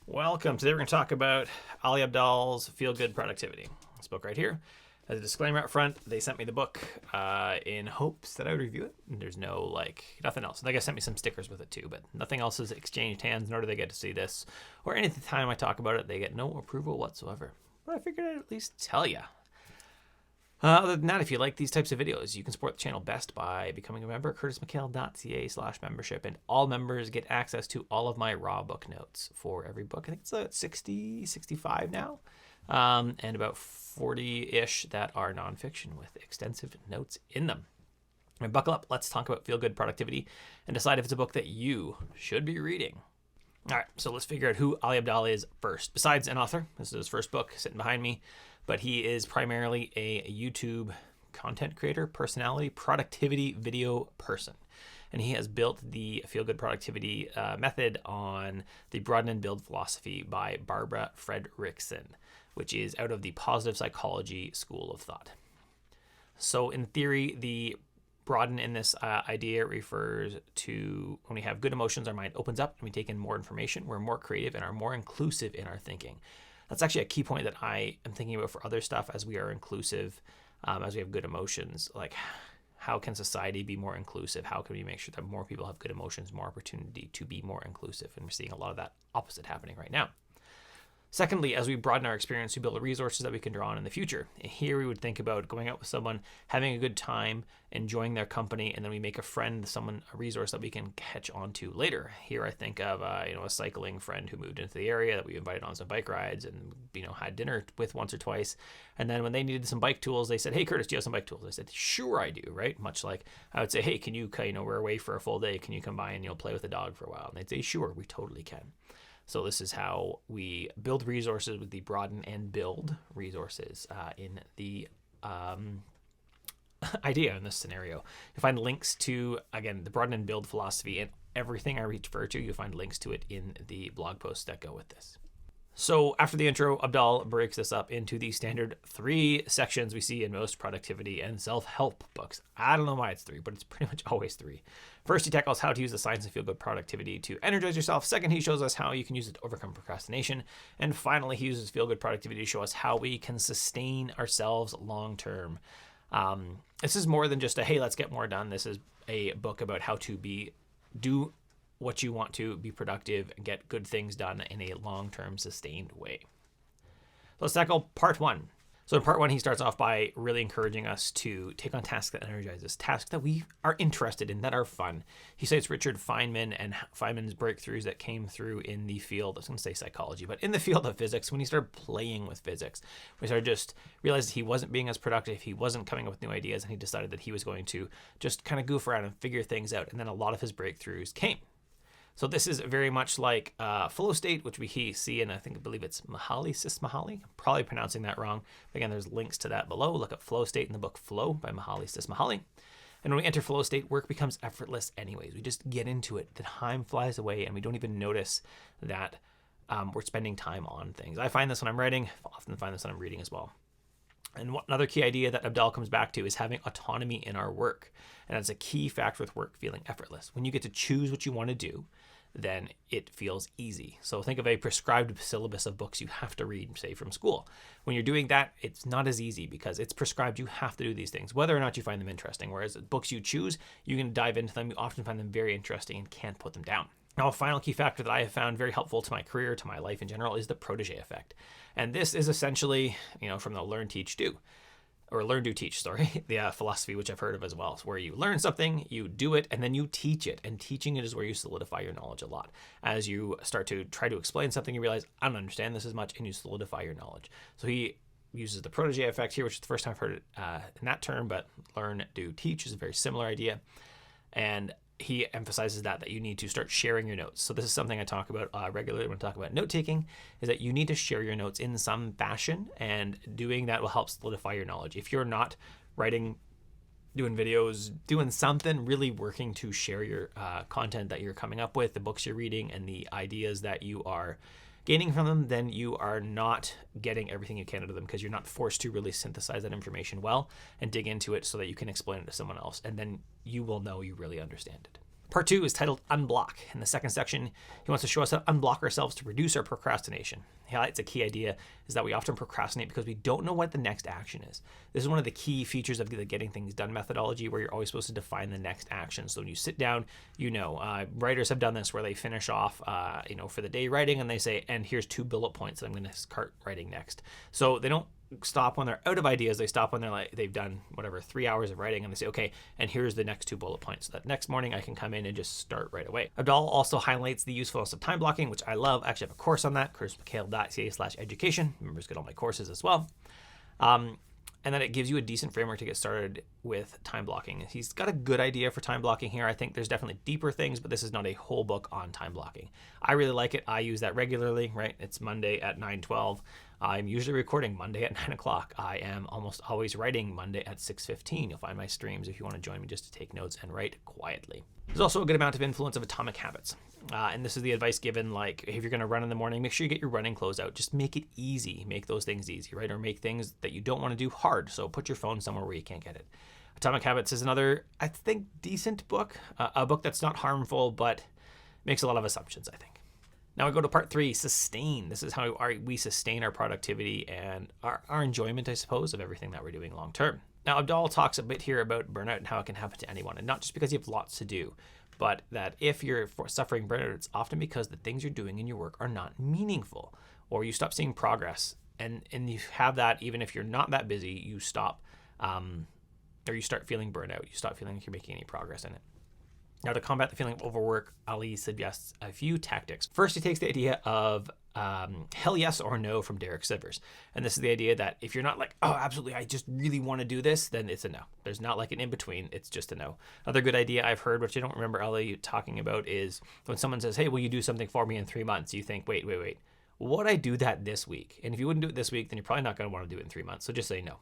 Welcome. Today we're going to talk about Ali Abdaal's Feel Good Productivity. This book right here. As a disclaimer up front, they sent me the book in hopes that I would review it. And there's nothing else. They sent me some stickers with it too, but nothing else has exchanged hands, nor do they get to see this. Or any time I talk about it, they get no approval whatsoever. But I figured I'd at least tell you. Other than that, if you like these types of videos, you can support the channel best by becoming a member at curtismchale.ca/membership, and all members get access to all of my raw book notes for every book. I think it's 60, 65 now, and about 40-ish that are nonfiction with extensive notes in them. All right, buckle up. Let's talk about Feel Good Productivity and decide if it's a book that you should be reading. All right, so let's figure out who Ali Abdaal is first. Besides an author, this is his first book sitting behind me, but he is primarily a YouTube content creator, personality, productivity video person. And he has built the Feel Good Productivity method on the Broaden and Build philosophy by Barbara Fredrickson, which is out of the positive psychology school of thought. So in theory, the broaden in this idea refers to when we have good emotions, our mind opens up and we take in more information. We're more creative and are more inclusive in our thinking. That's actually a key point that I am thinking about for other stuff as we are inclusive, as we have good emotions. Like, how can society be more inclusive? How can we make sure that more people have good emotions, more opportunity to be more inclusive? And we're seeing a lot of that opposite happening right now. Secondly, as we broaden our experience, we build resources that we can draw on in the future. And here we would think about going out with someone, having a good time, enjoying their company, and then we make a friend, a resource that we can catch on to later. Here I think of a cycling friend who moved into the area that we invited on some bike rides and had dinner with once or twice. And then when they needed some bike tools, they said, "Hey Curtis, do you have some bike tools?" I said, "Sure I do," right? Much like I would say, "Hey, can you, we're away for a full day, can you come by and play with the dog for a while?" And they'd say, "Sure, we totally can." So this is how we build resources with the broaden and build resources in the idea in this scenario. You'll find links to, again, the broaden and build philosophy, and everything I refer to, you'll find links to it in the blog posts that go with this. So after the intro, Abdaal breaks this up into the standard 3 sections we see in most productivity and self-help books. I don't know why it's 3, but it's pretty much always 3. First, he tackles how to use the science of feel-good productivity to energize yourself. Second, he shows us how you can use it to overcome procrastination. And finally, he uses feel-good productivity to show us how we can sustain ourselves long-term. This is more than just a, hey, let's get more done. This is a book about how to do what you want to, be productive, and get good things done in a long-term sustained way. So let's tackle part 1. So in part 1, he starts off by really encouraging us to take on tasks that energize us, tasks that we are interested in, that are fun. He cites Richard Feynman and Feynman's breakthroughs that came through in the field, I was going to say psychology, but in the field of physics, when he started playing with physics. We started just realized he wasn't being as productive, he wasn't coming up with new ideas, and he decided that he was going to just kind of goof around and figure things out, and then a lot of his breakthroughs came. So this is very much like flow state, which we see in, I believe it's Mihaly Csikszentmihalyi. I'm probably pronouncing that wrong. Again, there's links to that below. Look up flow state in the book Flow by Mihaly Csikszentmihalyi. And when we enter flow state, work becomes effortless anyways. We just get into it. The time flies away and we don't even notice that we're spending time on things. I find this when I'm writing. I often find this when I'm reading as well. And another key idea that Abdaal comes back to is having autonomy in our work. And that's a key factor with work feeling effortless. When you get to choose what you want to do, then it feels easy. So think of a prescribed syllabus of books you have to read, say from school. When you're doing that, it's not as easy because it's prescribed. You have to do these things, whether or not you find them interesting. Whereas books you choose, you can dive into them. You often find them very interesting and can't put them down. Now, a final key factor that I have found very helpful to my career, to my life in general, is the protege effect. And this is essentially, from the learn, teach, do. Or learn, do, teach, the philosophy, which I've heard of as well. It's where you learn something, you do it, and then you teach it. And teaching it is where you solidify your knowledge a lot. As you start to try to explain something, you realize, I don't understand this as much, and you solidify your knowledge. So he uses the protege effect here, which is the first time I've heard it in that term, but learn, do, teach is a very similar idea. And he emphasizes that you need to start sharing your notes. So this is something I talk about regularly when I talk about note-taking, is that you need to share your notes in some fashion, and doing that will help solidify your knowledge. If you're not writing, doing videos, doing something, really working to share your content that you're coming up with, the books you're reading, and the ideas that you are gaining from them, then you are not getting everything you can out of them because you're not forced to really synthesize that information well and dig into it so that you can explain it to someone else. And then you will know you really understand it. Part 2 is titled Unblock. In the second section, he wants to show us how to unblock ourselves to reduce our procrastination. He highlights a key idea is that we often procrastinate because we don't know what the next action is. This is one of the key features of the getting things done methodology, where you're always supposed to define the next action. So when you sit down, writers have done this where they finish off, for the day writing, and they say, and here's 2 bullet points that I'm going to start writing next. So they don't stop when they're out of ideas. They stop when they've done 3 hours of writing, and they say, okay, and here's the next 2 bullet points, so that next morning I can come in and just start right away. Abdaal also highlights the usefulness of time blocking, which I love. I actually have a course on that, kursmikhail.ca/education. Members get all my courses as well. And then it gives you a decent framework to get started with time blocking. He's got a good idea for time blocking here. I think there's definitely deeper things, but this is not a whole book on time blocking. I really like it. I use that regularly, right? It's Monday at 9:12. I'm usually recording Monday at 9 o'clock. I am almost always writing Monday at 6:15. You'll find my streams if you want to join me just to take notes and write quietly. There's also a good amount of influence of atomic habits. And this is the advice given, like, if you're going to run in the morning, make sure you get your running clothes out. Just make it easy. Make those things easy, right? Or make things that you don't want to do hard. So put your phone somewhere where you can't get it. Atomic Habits is another, I think, decent book. A book that's not harmful, but makes a lot of assumptions, I think. Now we go to part 3, sustain. This is how we sustain our productivity and our enjoyment, I suppose, of everything that we're doing long term. Now, Abdaal talks a bit here about burnout and how it can happen to anyone, and not just because you have lots to do, but that if you're suffering burnout, it's often because the things you're doing in your work are not meaningful, or you stop seeing progress. And you have that even if you're not that busy, you stop, or you start feeling burnout. You stop feeling like you're making any progress in it. Now, to combat the feeling of overwork, Ali suggests a few tactics. First, he takes the idea of hell yes or no from Derek Sivers. And this is the idea that if you're not like, oh, absolutely, I just really want to do this, then it's a no. There's not like an in-between. It's just a no. Another good idea I've heard, which I don't remember Ali talking about, is when someone says, hey, will you do something for me in 3 months? You think, wait. Would I do that this week? And if you wouldn't do it this week, then you're probably not going to want to do it in 3 months. So just say no.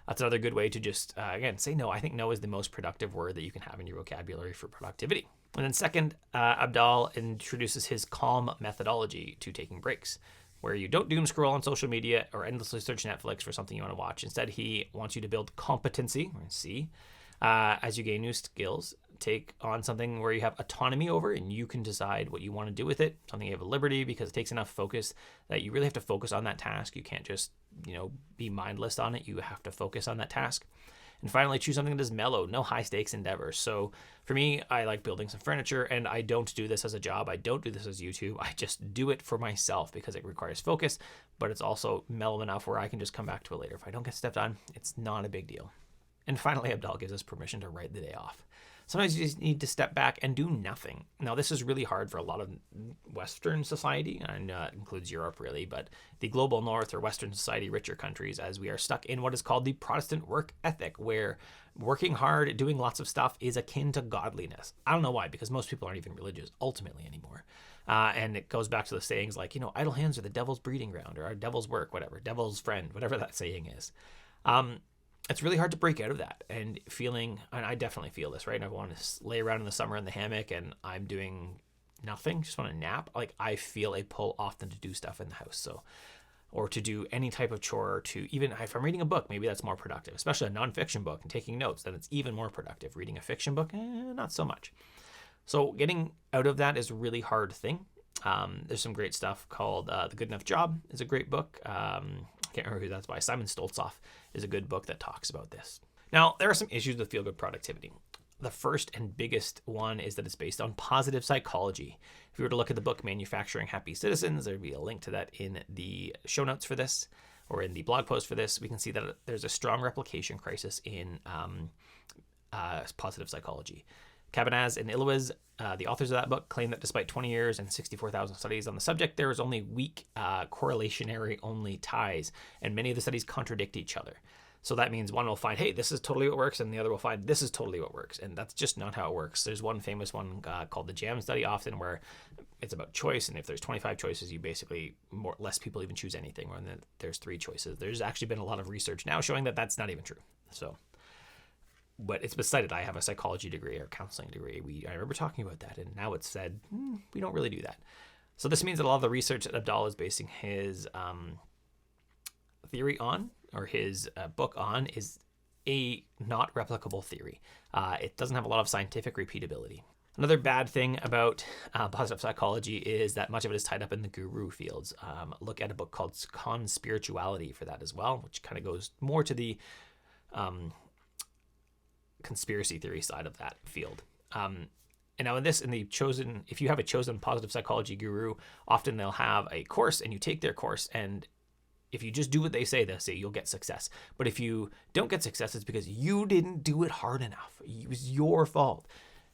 That's another good way to just, again, say no. I think no is the most productive word that you can have in your vocabulary for productivity. And then second, Abdaal introduces his calm methodology to taking breaks, where you don't doom scroll on social media or endlessly search Netflix for something you want to watch. Instead, he wants you to build competency, or C, as you gain new skills. Take on something where you have autonomy over and you can decide what you want to do with it, something you have a liberty, because it takes enough focus that you really have to focus on that task. You can't just, be mindless on it. You have to focus on that task. And finally, choose something that is mellow, no high stakes endeavors. So for me, I like building some furniture, and I don't do this as a job. I don't do this as YouTube. I just do it for myself because it requires focus, but it's also mellow enough where I can just come back to it later. If I don't get stuff done, it's not a big deal. And finally, Abdaal gives us permission to write the day off. Sometimes you just need to step back and do nothing. Now, this is really hard for a lot of Western society, and includes Europe really, but the global North or Western society, richer countries, as we are stuck in what is called the Protestant work ethic, where working hard, doing lots of stuff is akin to godliness. I don't know why, because most people aren't even religious ultimately anymore. And it goes back to the sayings like, idle hands are the devil's breeding ground, or our devil's work, whatever, devil's friend, whatever that saying is. It's really hard to break out of that and feeling, and I definitely feel this, right? I want to lay around in the summer in the hammock and I'm doing nothing, just want to nap. Like, I feel a pull often to do stuff in the house. So, or to do any type of chore, or to even, if I'm reading a book, maybe that's more productive, especially a nonfiction book and taking notes, then it's even more productive. Reading a fiction book, not so much. So getting out of that is a really hard thing. There's some great stuff called The Good Enough Job is a great book. I can't remember who that's by. Simon Stoltzoff is a good book that talks about this. Now, there are some issues with feel-good productivity. The first and biggest one is that it's based on positive psychology. If you were to look at the book Manufacturing Happy Citizens, there'd be a link to that in the show notes for this, or in the blog post for this. We can see that there's a strong replication crisis in positive psychology. Cabanaz and Ilois, the authors of that book, claim that despite 20 years and 64,000 studies on the subject, there is only weak correlationary only ties, and many of the studies contradict each other. So that means one will find, hey, this is totally what works, and the other will find this is totally what works, and that's just not how it works. There's one famous one called the JAM study, often, where it's about choice, and if there's 25 choices, you basically less people even choose anything, or then there's 3 choices. There's actually been a lot of research now showing that that's not even true. So. But it's been cited. I have a psychology degree or counseling degree. I remember talking about that, and now it's said we don't really do that. So this means that a lot of the research that Abdaal is basing his theory on, or his book on, is a not replicable theory. It doesn't have a lot of scientific repeatability. Another bad thing about positive psychology is that much of it is tied up in the guru fields. Look at a book called Conspirituality for that as well, which kind of goes more to the conspiracy theory side of that field. And now if you have a chosen positive psychology guru, often they'll have a course and you take their course, and if you just do what they say, they'll say you'll get success. But if you don't get success, it's because you didn't do it hard enough. It was your fault.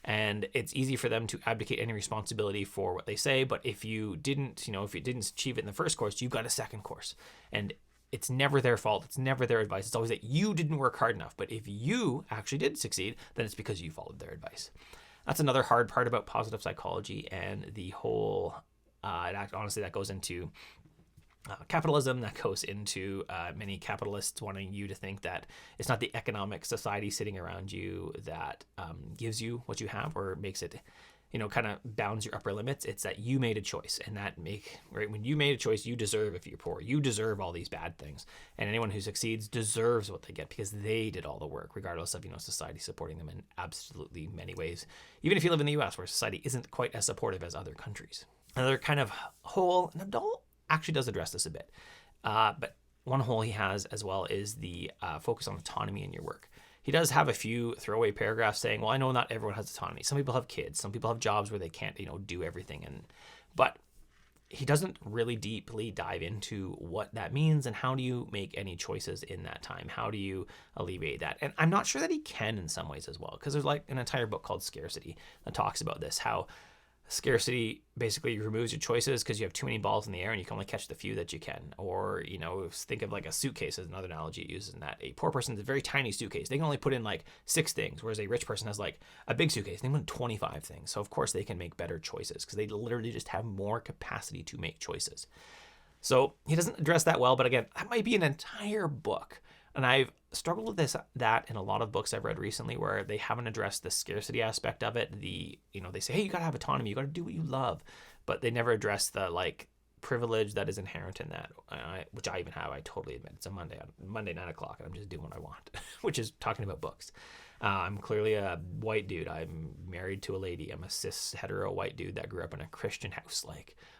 And it's easy for them to abdicate any responsibility for what they say. But if you didn't achieve it in the first course, you've got a second course. And it's never their fault. It's never their advice. It's always that you didn't work hard enough. But if you actually did succeed, then it's because you followed their advice. That's another hard part about positive psychology and the whole, honestly, that goes into capitalism, that goes into many capitalists wanting you to think that it's not the economic society sitting around you that gives you what you have or makes it, kind of bounds your upper limits. It's that you made a choice, and when you made a choice, you deserve, if you're poor, you deserve all these bad things. And anyone who succeeds deserves what they get because they did all the work, regardless of, society supporting them in absolutely many ways. Even if you live in the US, where society isn't quite as supportive as other countries. Another kind of hole, and Abdaal actually does address this a bit. But one hole he has as well is the focus on autonomy in your work. He does have a few throwaway paragraphs saying, well, I know not everyone has autonomy. Some people have kids. Some people have jobs where they can't, do everything. But he doesn't really deeply dive into what that means and how do you make any choices in that time? How do you alleviate that? And I'm not sure that he can in some ways as well, because there's like an entire book called Scarcity that talks about this, how scarcity basically removes your choices because you have too many balls in the air and you can only catch the few that you can. Or, think of like a suitcase as another analogy it uses in that. A poor person has a very tiny suitcase. They can only put in like 6 things, whereas a rich person has like a big suitcase. They can put 25 things. So of course they can make better choices because they literally just have more capacity to make choices. So he doesn't address that well, but again, that might be an entire book. And I've struggled with that in a lot of books I've read recently where they haven't addressed the scarcity aspect of it. They say, hey, you got to have autonomy. You got to do what you love. But they never address the privilege that is inherent in that, which I even have. I totally admit. It's a Monday 9 o'clock and I'm just doing what I want, which is talking about books. I'm clearly a white dude. I'm married to a lady. I'm a cis hetero white dude that grew up in a Christian house.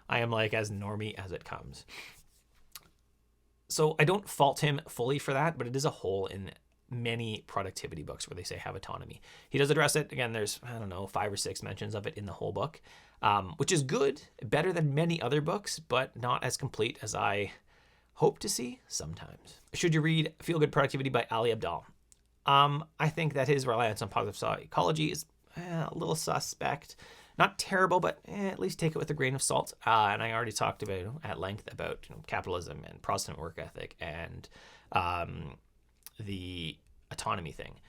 I am as normie as it comes. So I don't fault him fully for that, but it is a hole in many productivity books where they say have autonomy. He does address it. Again, there's, 5 or 6 mentions of it in the whole book, which is good, better than many other books, but not as complete as I hope to see sometimes. Should you read Feel Good Productivity by Ali Abdaal? I think that his reliance on positive psychology is a little suspect. Not terrible, but at least take it with a grain of salt. And I already talked about at length about capitalism and Protestant work ethic and the autonomy thing.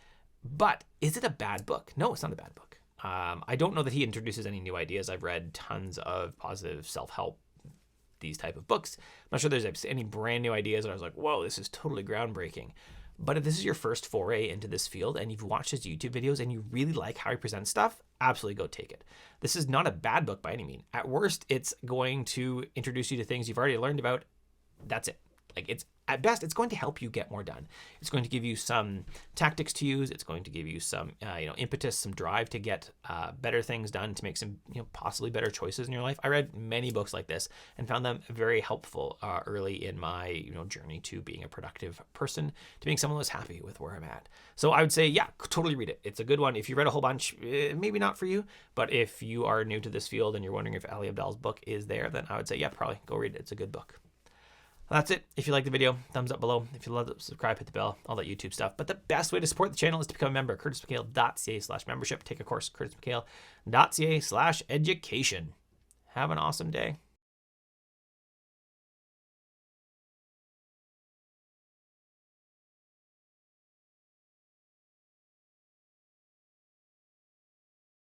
But is it a bad book? No, it's not a bad book. I don't know that he introduces any new ideas. I've read tons of positive self-help, these type of books. I'm not sure there's any brand new ideas that I was like, whoa, this is totally groundbreaking. But if this is your first foray into this field and you've watched his YouTube videos and you really like how he presents stuff, absolutely go take it. This is not a bad book by any means. At worst, it's going to introduce you to things you've already learned about. That's it. At best, it's going to help you get more done. It's going to give you some tactics to use. It's going to give you some, impetus, some drive to get better things done, to make some, possibly better choices in your life. I read many books like this and found them very helpful early in my, journey to being a productive person, to being someone who's happy with where I'm at. So I would say, yeah, totally read it. It's a good one. If you read a whole bunch, maybe not for you, but if you are new to this field and you're wondering if Ali Abdaal's book is there, then I would say, yeah, probably go read it. It's a good book. That's it. If you like the video, thumbs up below. If you love it, subscribe, hit the bell, all that YouTube stuff. But the best way to support the channel is to become a member. curtismchale.ca/membership. Take a course, curtismchale.ca/education. Have an awesome day.